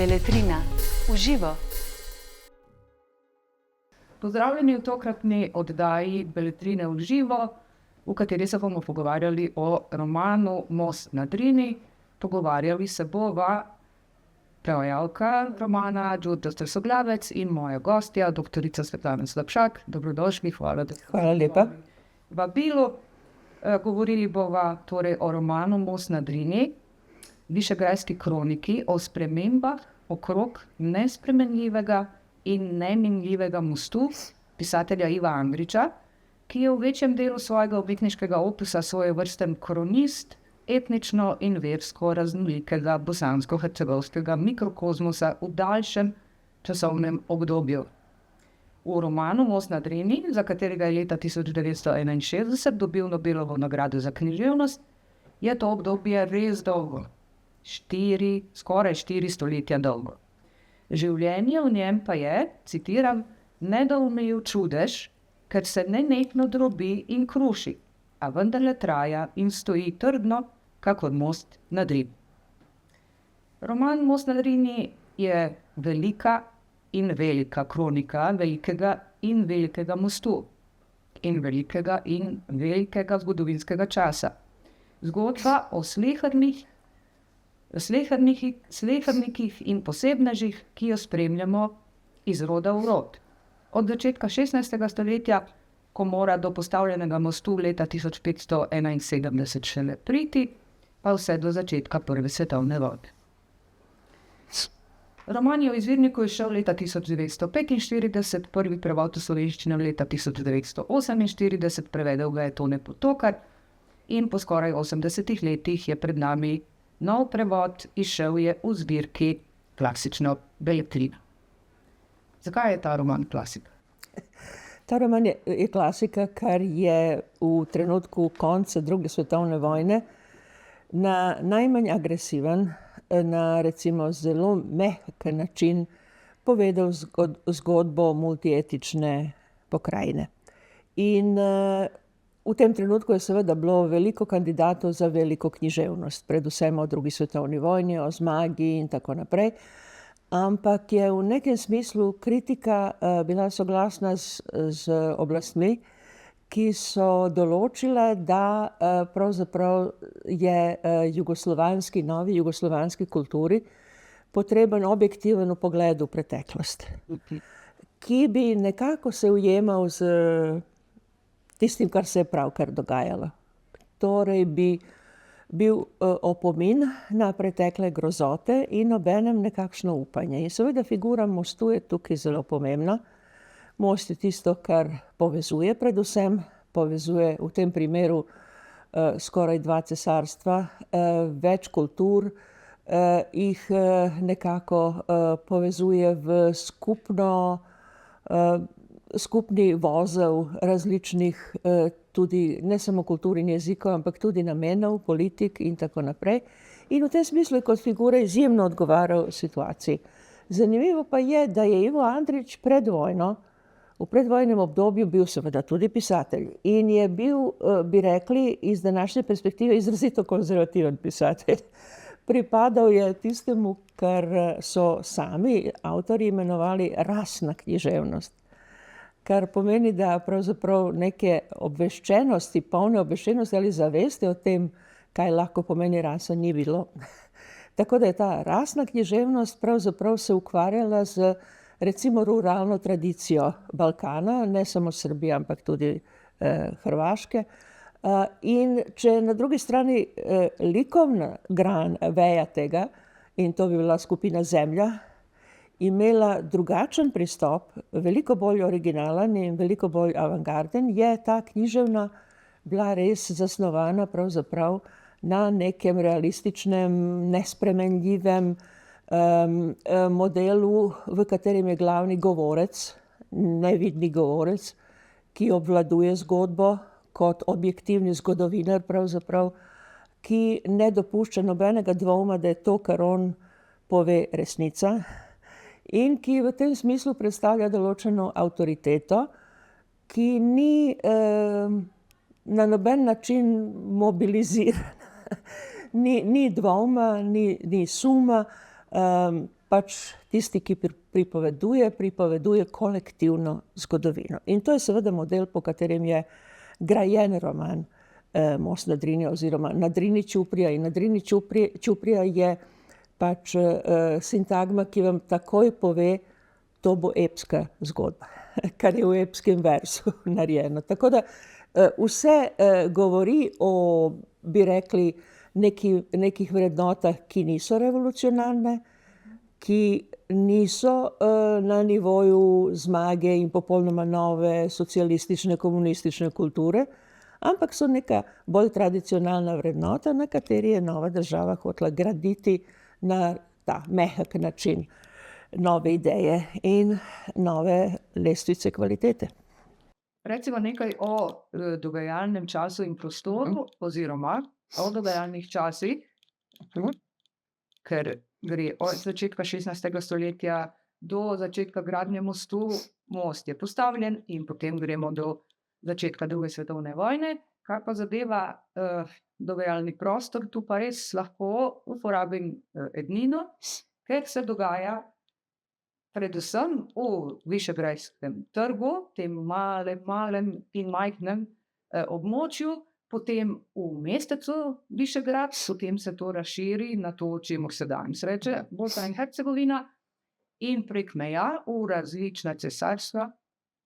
Beletrina v živo. Pozdravljeni v tokratni oddaji Beletrine v živo, v kateri se bomo pogovarjali o romanu Most na Drini. Pogovarjali se bova prevajalka romana Đurđa Strsoglavec in moja gostja, doktorica Svetlana Slapšak. Dobrodošli, hvala. Hvala lepa. Vabilu. Govorili bova torej o romanu Most na Drini, višegrajski kroniki o spremembah okrog nespremenljivega in neminljivega mostu pisatelja Iva Andrića, ki je v večjem delu svojega umetniškega opusa svojevrsten kronist etnično in versko raznolikega bosansko-hercegovskega mikrokozmosa v daljšem časovnem obdobju. V romanu Most na Drini, za katerega je leta 1961 dobil Nobelovo nagrado za književnost, je to obdobje res dolgo. Skoraj 4 stoletja dolgo. Življenje v njem pa je, citiram, nedoumljiv čudež, ker se nenehno drobi in kruši, a vendarle traja in stoji trdno, kakor most na Drini. Roman Most na Drini je velika in velika kronika velikega in velikega mostu in velikega zgodovinskega časa. Zgodba o slehernikih in posebnežih, ki jo spremljamo iz roda v rod. Od začetka 16. stoletja, ko mora do postavljenega mostu leta 1571 šele priti, pa vse do začetka Prve svetovne vojne. Roman je v izvirniku izšel leta 1945, prvi prevod v slovenščino leta 1948, prevedel ga je Tone Potokar in po skoraj 80 letih je pred nami nov prevod, izšel je v zbirki Klasična beletrina. Zakaj je ta roman klasika? Ta roman je klasika, ker je v trenutku konca druge svetovne vojne na najmanj agresiven, na recimo zelo mehak način povedal zgodbo multietične pokrajine. In v tem trenutku je seveda bilo veliko kandidatov za veliko književnost, predvsem o drugi svetovni vojni, o zmagi in tako naprej. Ampak je v nekem smislu kritika bila soglasna z oblastmi, ki so določile, da pravzaprav je novi jugoslovanski kulturi potreben objektiven vpogled v preteklost, ki bi nekako se ujemal z tistim, kar se je pravkar dogajalo. Torej bi bil opomin na pretekle grozote in obenem nekakšno upanje. In seveda figura mostu je tukaj zelo pomembna. Most je tisto, kar povezuje predvsem, povezuje v tem primeru skoraj 2 cesarstva, več kultur, jih nekako povezuje v skupni vozel različnih tudi ne samo kultur in jezikov, ampak tudi namenov, politik in tako naprej. In v tem smislu je kot figura izjemno odgovarjal situaciji. Zanimivo pa je, da je Ivo Andrić v predvojnem obdobju bil seveda tudi pisatelj in je bil, bi rekli, iz današnje perspektive izrazito konzervativen pisatelj. Pripadal je tistemu, kar so sami avtorji imenovali rasna književnost. Kar pomeni, da pravzaprav neke obveščenosti, polne obveščenosti ali zavesti o tem, kaj lahko pomeni rasa, ni bilo. Tako da je ta rasna književnost pravzaprav se ukvarjala z recimo ruralno tradicijo Balkana, ne samo Srbije, ampak tudi Hrvaške. In če na drugi strani likovna veja tega, in to bi bila skupina Zemlja, imela drugačen pristop, veliko bolj originalen in veliko bolj avantgarden, je ta književna bila res zasnovana pravzaprav na nekem realističnem, nespremenljivem modelu, v katerem je glavni govorec, nevidni govorec, ki obvladuje zgodbo kot objektivni zgodovinar pravzaprav, ki ne dopušča nobenega dvoma, da je to, kar on pove, resnica, in ki v tem smislu predstavlja določeno avtoriteto, ki ni na noben način mobilizirana. Ni dvoma, ni suma, pač tisti, ki pripoveduje kolektivno zgodovino. In to je seveda model, po katerem je grajen roman Most na Drini oziroma Na Drini Čuprija. In Na Drini Čuprija je pač sintagma, ki vam takoj pove, to bo epska zgodba, kar je v epskem versu narejeno. Tako da vse govori o, bi rekli, nekih vrednotah, ki niso revolucionarne, ki niso na nivoju zmage in popolnoma nove socialistične, komunistične kulture, ampak so neka bolj tradicionalna vrednota, na kateri je nova država hotela graditi na ta mehak način nove ideje in nove lestvice kvalitete. Recimo nekaj o dogajalnem času in prostoru, oziroma o dogajalnih časih, ker gre od začetka 16. stoletja do začetka gradnje mostu. Most je postavljen in potem gremo do začetka druge svetovne vojne. Kar pa zadeva dogajalni prostor, tu pa res lahko uporabim ednino, ker se dogaja predvsem v Višegrajskem trgu, tem malem in majhnem območju, potem v mestecu Višegrad, potem se to razširi na to, čemur se danes reče Bosna in Hercegovina, in prek meja v različna cesarstva,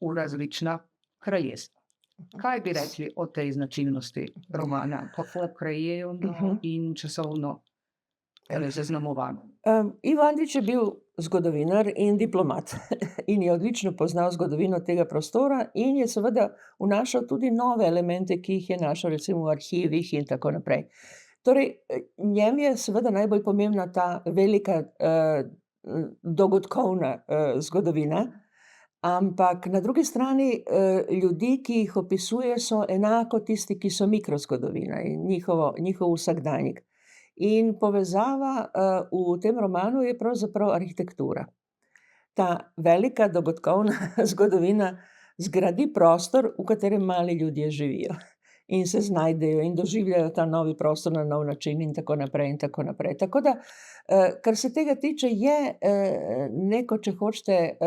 v različna kraljestva. Kaj bi rekli o tej značilnosti romana, kako krajevno in časovno zaznamovano? Ivo Andrić je bil zgodovinar in diplomat in je odlično poznal zgodovino tega prostora in je seveda vnašal tudi nove elemente, ki jih je našel recimo v arhivih in tako naprej. Torej, njem je seveda najbolj pomembna ta velika dogodkovna zgodovina, ampak na drugi strani ljudi, ki jih opisuje, so enako tisti, ki so mikrozgodovina in njihov vsakdanjik. In povezava v tem romanu je pravzaprav arhitektura. Ta velika dogodkovna zgodovina zgradi prostor, v katerem mali ljudje živijo in se znajdejo in doživljajo ta novi prostor na nov način in tako naprej in tako naprej. Tako da, kar se tega tiče, je neko, če hočete,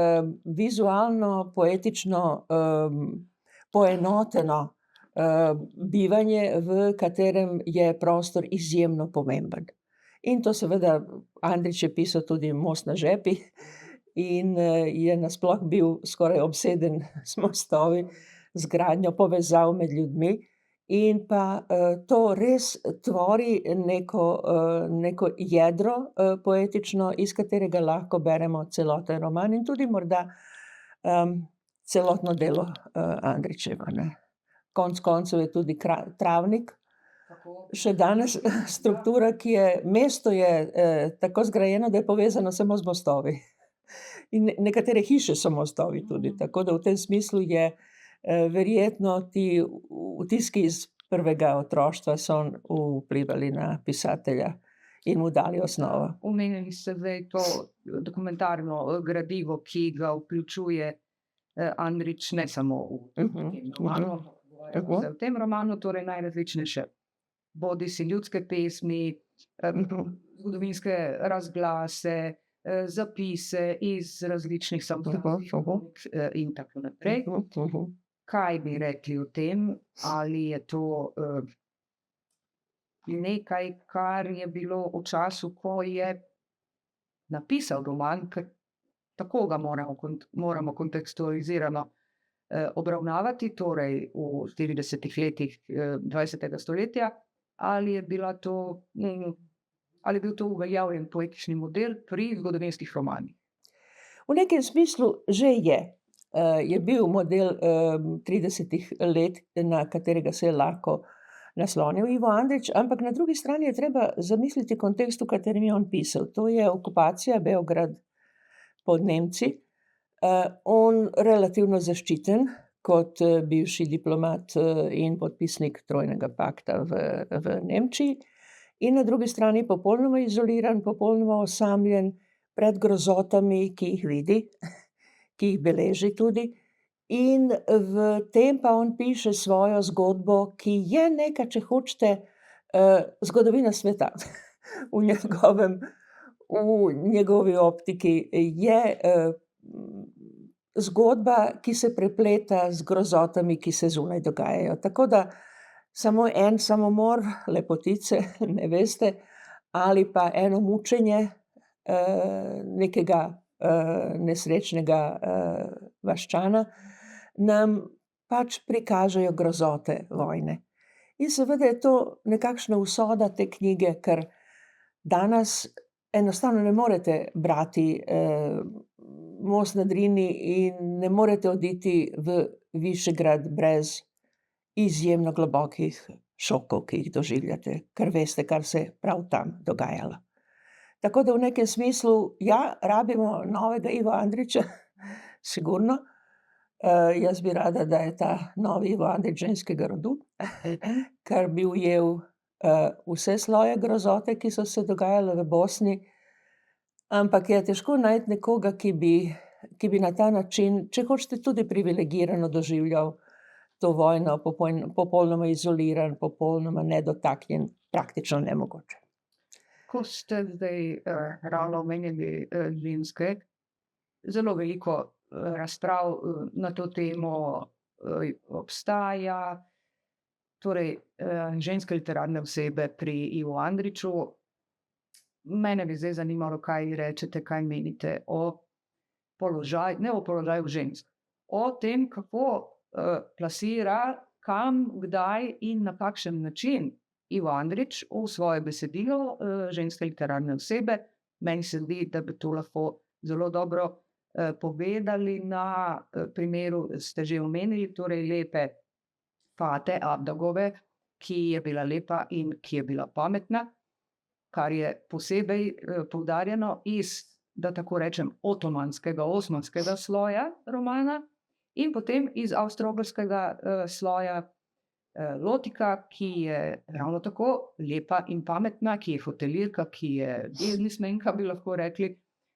vizualno, poetično poenoteno bivanje, v katerem je prostor izjemno pomemben. In to seveda Andrić je pisal tudi Most na žepi in je nasploh bil skoraj obseden z mostovi, z gradnjo povezav med ljudmi. In pa to res tvori neko jedro poetično, iz katerega lahko beremo celoten roman in tudi morda celotno delo Andrićeva, ne. Konec koncev je tudi travnik. Še danes struktura, mesto je tako zgrajeno, da je povezano samo z mostovi. In nekatere hiše so mostovi tudi, tako da v tem smislu je verjetno ti vtiski iz prvega otroštva so vplivali na pisatelja in mu dali osnovo. Omenili ste zdaj to dokumentarno gradivo, ki ga vključuje Andrić ne samo v tem romanu, v tem romanu, torej najrazličnejše, bodisi ljudske pesmi, zgodovinske razglase, zapise iz različnih samostalnih in tako naprej. Kaj bi rekli o tem? Ali je to nekaj, kar je bilo v času, ko je napisal roman, ker tako ga moramo kontekstualizirano obravnavati, torej v 40 letih 20. stoletja, ali je bil to uveljavljen poetični model pri zgodovinskih romanih? V nekem smislu že je. Je bil model 30 let, na katerega se je lahko naslonil Ivo Andrić, ampak na drugi strani je treba zamisliti kontekst, v katerem je on pisal. To je okupacija, Beograd pod Nemci. On relativno zaščiten kot bivši diplomat in podpisnik Trojnega pakta v Nemčiji in na drugi strani popolnoma izoliran, popolnoma osamljen pred grozotami, ki jih vidi, ki jih beleži tudi, in v tem pa on piše svojo zgodbo, ki je neka, če hočete, zgodovina sveta v v njegovi optiki je zgodba, ki se prepleta z grozotami, ki se zunaj dogajajo. Tako da samo en samomor lepotice, ne veste, ali pa eno mučenje nekega nesrečnega vaščana, nam pač prikažejo grozote vojne. In seveda je to nekakšna usoda te knjige, ker danes enostavno ne morete brati Most na Drini in ne morete oditi v Višegrad brez izjemno globokih šokov, ki jih doživljate, ker veste, kar se je prav tam dogajalo. Tako da v nekem smislu, ja, rabimo novega Ivo Andrića, sigurno. Jaz bi rada, da je ta novi Ivo Andrić ženskega rodu, ker bi ujel vse sloje grozote, ki so se dogajale v Bosni, ampak je težko najti nekoga, ki bi na ta način, če hočete tudi privilegirano doživljal to vojno, popolnoma izoliran, popolnoma nedotaknjen, praktično nemogoče. Ko ste zdaj ravno omenjali ženske, zelo veliko razprav na to temo obstaja, torej ženske literarne osebe pri Ivu Andriću. Mene bi zdaj zanimalo, kaj rečete, kaj menite o položaju, ne o položaju žensk, o tem, kako plasira, kam, kdaj in na kakšen način Ivo Andrić v svoje besedilo ženske literarne osebe. Meni se zdi, da bi to lahko zelo dobro povedali na primeru, ste že omenili, torej lepe Fate Abdagove, ki je bila lepa in ki je bila pametna, kar je posebej poudarjeno iz, da tako rečem, otomanskega, osmanskega sloja romana in potem iz avstro-ogrskega sloja Lotika, ki je ravno tako lepa in pametna, ki je hotelirka, ki je biznismenka, bi lahko rekli.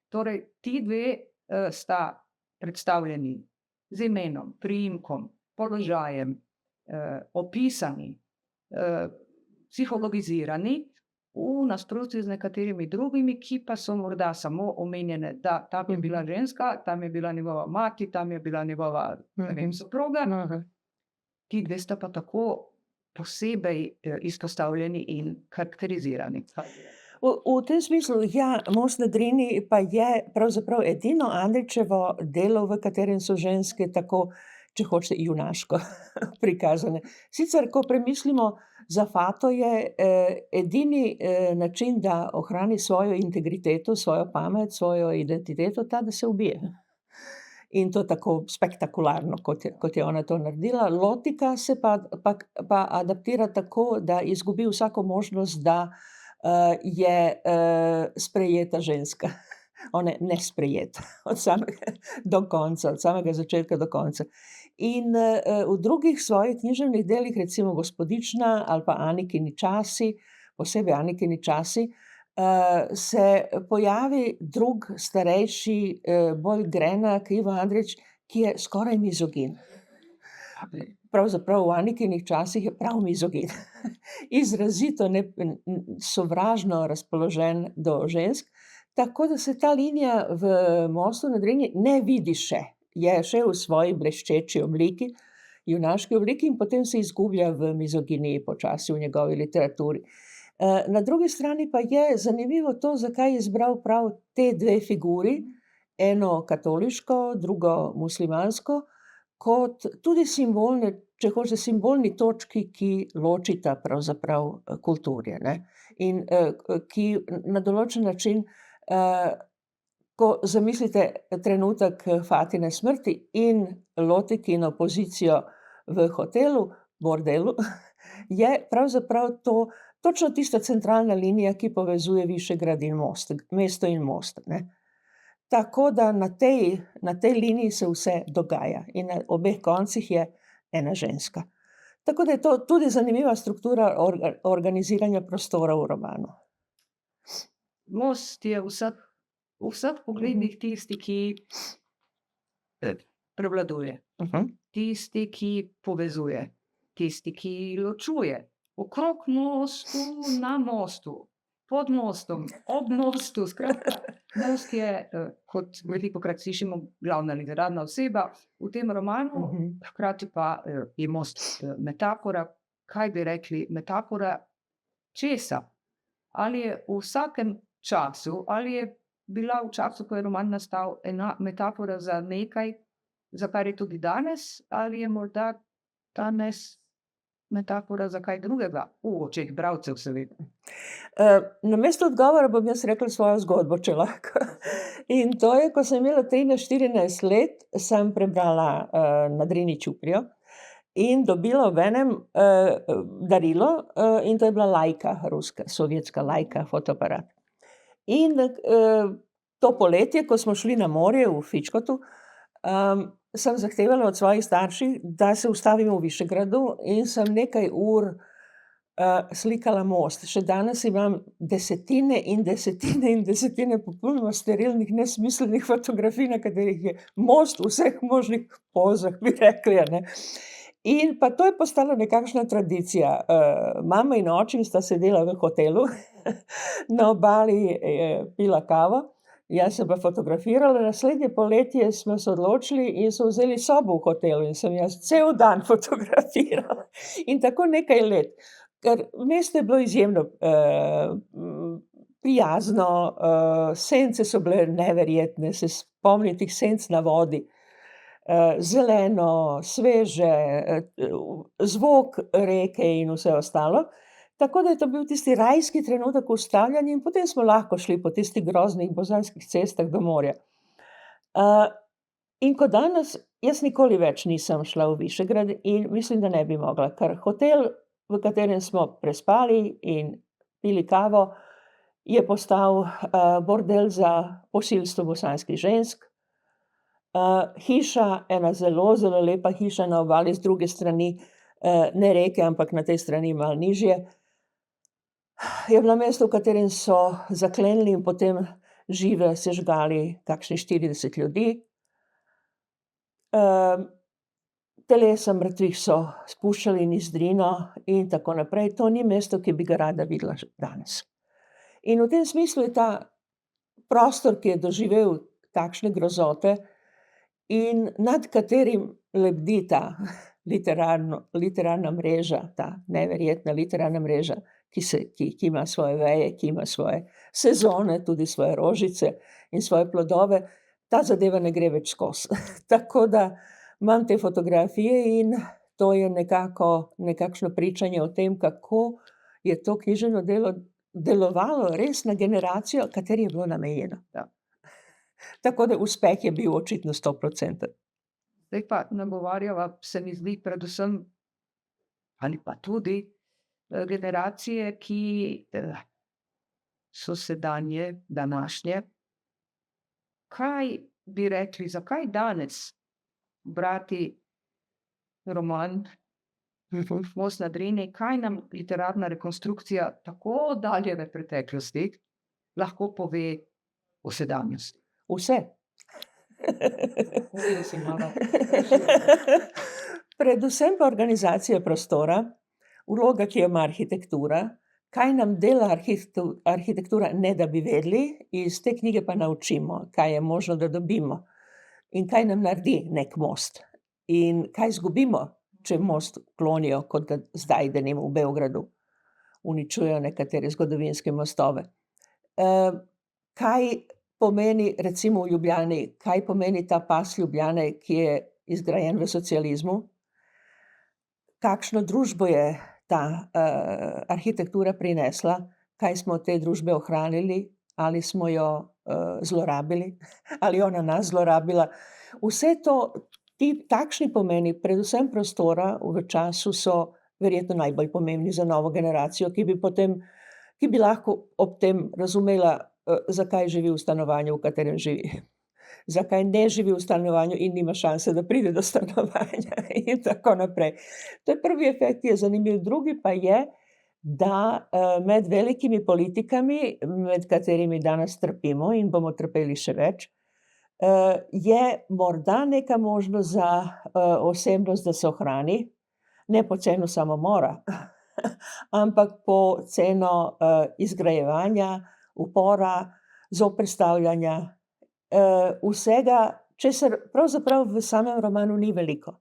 Torej, ti dve sta predstavljeni z imenom, priimkom, položajem, opisani, psihologizirani, v nasprotju z nekaterimi drugimi, ki pa so morda samo omenjene, da tam je bila ženska, tam je bila njegova mati, tam je bila njegova, ne vem, soproga. Ti dve sta pa tako posebej izpostavljeni in karakterizirani. V tem smislu, ja, Most na Drini pa je pravzaprav edino Andrićevo delo, v katerem so ženske tako, če hočete, junaško prikazane. Sicer, ko premislimo, za Fato je edini način, da ohrani svojo integriteto, svojo pamet, svojo identiteto, ta, da se ubije. In to tako spektakularno, kot je ona to naredila. Lotika se pa adaptira tako, da izgubi vsako možnost, da je sprejeta ženska. Ona je nesprejeta od samega do konca, od samega začetka do konca. In v drugih svojih književnih delih, recimo Gospodična ali pa Anikini časi, posebej Anikini časi, se pojavi drug, starejši, bolj grenak Ivo Andrić, ki je skoraj mizogin. Pravzaprav v Anikinih časih je prav mizogin. Izrazito sovražno razpoložen do žensk, tako da se ta linija v Mostu na Drini ne vidi še. Je še v svoji bleščeči obliki, junaški obliki, in potem se izgublja v mizoginiji počasi v njegovi literaturi. Na drugi strani pa je zanimivo to, zakaj je izbral prav te dve figuri, eno katoliško, drugo muslimansko, kot tudi simbolne, če hočete, simbolni točki, ki ločita pravzaprav kulturje, ne? In ki na določen način, ko zamislite trenutek Fatine smrti in Lotikino pozicijo v hotelu, bordelu, je pravzaprav to točno tista centralna linija, ki povezuje Višegrad in Most, mesto in Most, ne. Tako da na tej liniji se vse dogaja in na obeh koncih je ena ženska. Tako da je to tudi zanimiva struktura organiziranja prostora v romanu. Most je v vseh pogledih tisti, ki prevladuje. Tisti, ki povezuje. Tisti, ki ločuje. Okrog mostu, na mostu. pod mostom, ob mostu, skratka, most je, kot velikokrat slišimo, glavna literarna oseba v tem romanu, hkrati pa je most metafora, kaj bi rekli, metafora česa? Ali je v vsakem času, ali je bila v času, ko je roman nastal, ena metafora za nekaj, za kar je tudi danes, ali je morda danes metafora za kaj drugega, v očeh bralcev seveda. Namesto odgovora bom jaz rekla svojo zgodbo, če lahko. In to je, ko sem imela 13-14 let, sem prebrala Na Drini Čuprjo in dobila obenem darilo, in to je bila Leica, ruska, sovjetska Leica fotoaparat. In to poletje, ko smo šli na morje v Fičkotu, sem zahtevala od svojih starših, da se ustavimo v Višegradu in sem nekaj ur slikala most. Še danes imam desetine in desetine in desetine popolnoma sterilnih, nesmiselnih fotografij, na katerih je most v vseh možnih pozah, bi rekli, a ne. In pa to je postala nekakšna tradicija. Mama in oči sta sedela v hotelu, na obali pila kavo, jaz sem pa fotografirala, naslednje poletje smo se odločili in so vzeli sobo v hotelu in sem jaz cel dan fotografirala. In tako nekaj let. Ker mesto je bilo izjemno prijazno, sence so bile neverjetne, se spomnim teh senc na vodi. Zeleno, sveže, zvok reke in vse ostalo. Tako da je to bil tisti rajski trenutek ustavljanja in potem smo lahko šli po tistih groznih bosanskih cestah do morja. In ko danes, jaz nikoli več nisem šla v Višegrad in mislim, da ne bi mogla, ker hotel, v katerem smo prespali in pili kavo, je postal bordel za posilstvo bosanskih žensk. Hiša, ena zelo, zelo lepa hiša na obali z druge strani, ne reke, ampak na tej strani malo nižje, je bilo mesto, v katerem so zaklenili in potem žive sežgali kakšnih 40 ljudi. Telesa mrtvih so spuščali nizdrino in tako naprej. To ni mesto, ki bi ga rada videla danes. In v tem smislu je ta prostor, ki je doživel takšne grozote in nad katerim lebdi ta literarna mreža, ta neverjetna literarna mreža, ki ima svoje veje, ki ima svoje sezone, tudi svoje rožice in svoje plodove, ta zadeva ne gre več skozi. Tako da imam te fotografije in to je nekakšno pričanje o tem, kako je to književno delo delovalo res na generacijo, kateri je bilo namenjeno. Ja. Tako da uspeh je bil očitno 100%. Zdaj pa nagovarjava, se mi zdi, predvsem, ali pa tudi generacije, ki so sedanje, današnje. Kaj bi rekli, zakaj danes brati roman Most na Drini, kaj nam literarna rekonstrukcija tako oddaljene preteklosti lahko pove o sedanjosti? Vse. Predvsem pa organizacija prostora, vloga, ki jo ima arhitektura, kaj nam dela arhitektura, ne da bi vedeli, iz te knjige pa naučimo, kaj je možno, da dobimo in kaj nam naredi nek most in kaj izgubimo, če most klonijo, kot ga zdaj denimo v Beogradu, uničujejo nekatere zgodovinske mostove. Kaj pomeni recimo v Ljubljani, kaj pomeni ta pas Ljubljane, ki je izgrajen v socializmu, kakšno družbo je ta arhitektura prinesla, kaj smo od te družbe ohranili, ali smo jo zlorabili, ali ona nas zlorabila. Vse to, takšni pomeni, predvsem prostora v času, so verjetno najbolj pomembni za novo generacijo, ki bi lahko ob tem razumela, zakaj živi v stanovanju, v katerem živi. Zakaj ne živi v stanovanju in nima šanse, da pride do stanovanja in tako naprej. To je prvi efekt, ki je zanimiv. Drugi pa je, da med velikimi politikami, med katerimi danes trpimo in bomo trpeli še več, je morda neka možnost za osebnost, da se ohrani, ne po cenu samomora, ampak po ceno izgrajevanja, upora, zoperstavljanja, vsega, česar pravzaprav v samem romanu ni veliko.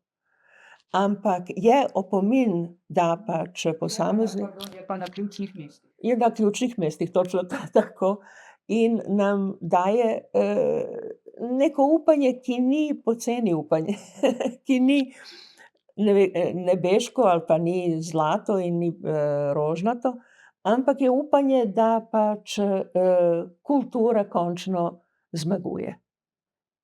Ampak je opomin, da pač posameznik Je pa na ključnih mestih. je na ključnih mestih, točno tako, in nam daje neko upanje, ki ni poceni upanje, ki ni nebeško ali pa ni zlato in ni rožnato, ampak je upanje, da pač kultura končno zmaguje.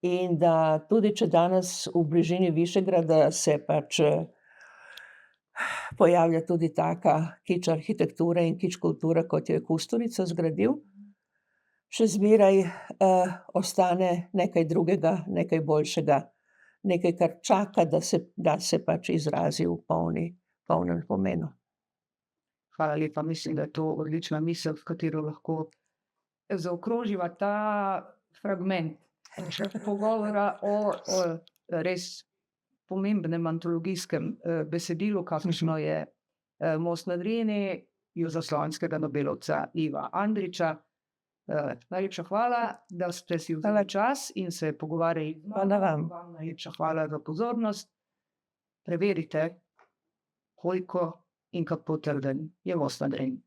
In da tudi če danes v bližini Višegrada se pač pojavlja tudi taka kič arhitektura in kič kultura, kot jo je Kusturica zgradil, še zmeraj ostane nekaj drugega, nekaj boljšega, nekaj, kar čaka, da se pač izrazi v polnem pomenu. Hvala lepa, mislim, da je to odlična misel, s katero lahko zaokroživa ta fragment pogovora o res pomembnem antologijskem besedilu, kakršno je Most na Drini južnoslovenskega nobelovca Iva Andrića. Najlepša hvala, da ste si vzeli čas in se pogovarjali. Hvala vam. Najlepša hvala za pozornost. Preverite, koliko in kako trden je Most na Drini.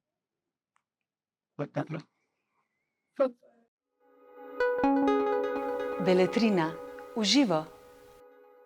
Beletrina v živo.